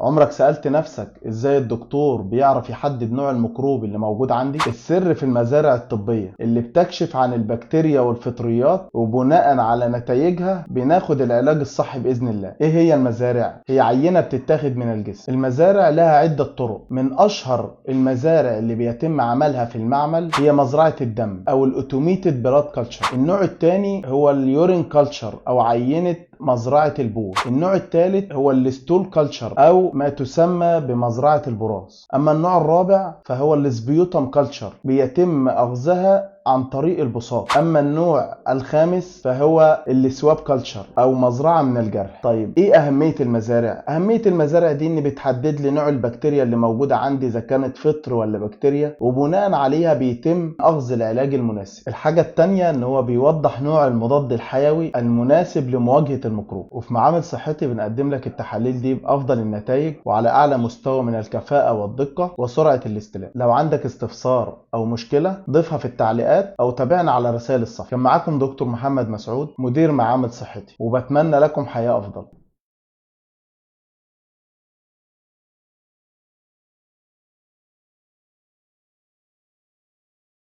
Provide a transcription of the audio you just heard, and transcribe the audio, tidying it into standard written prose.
عمرك سألت نفسك ازاي الدكتور بيعرف يحدد نوع الميكروب اللي موجود عندي؟ السر في المزارع الطبية اللي بتكشف عن البكتيريا والفطريات، وبناء على نتائجها بناخد العلاج الصح بإذن الله. ايه هي المزارع؟ هي عينة بتتاخد من الجسم. المزارع لها عدة طرق. من اشهر المزارع اللي بيتم عملها في المعمل هي مزرعة الدم او الاوتوميتد بلاد كلتشر. النوع الثاني هو اليورين كلتشر او عينة مزرعة البول. النوع الثالث هو الستول كلتشر او ما تسمى بمزرعة البراز. اما النوع الرابع فهو السبيوتم كلتشر، بيتم اخذها عن طريق البساط. اما النوع الخامس فهو السواب كلتشر او مزرعة من الجرح. طيب ايه اهمية المزارع؟ اهمية المزارع دي ان بتحدد لي نوع البكتيريا اللي موجودة عندي اذا كانت فطر ولا بكتيريا، وبناء عليها بيتم اخذ العلاج المناسب. الحاجة التانية ان هو بيوضح نوع المضاد الحيوي المناسب لمواجهة الميكروب. وفي معامل صحتي بنقدم لك التحاليل دي بافضل النتائج وعلى اعلى مستوى من الكفاءة والدقة وسرعة الاستلام. لو عندك استفسار او مشكلة ضيفها في التعليقات او تابعنا على رسائل الصفحة. كان معاكم دكتور محمد مسعود، مدير معامل صحتي، وبتمنى لكم حياة افضل.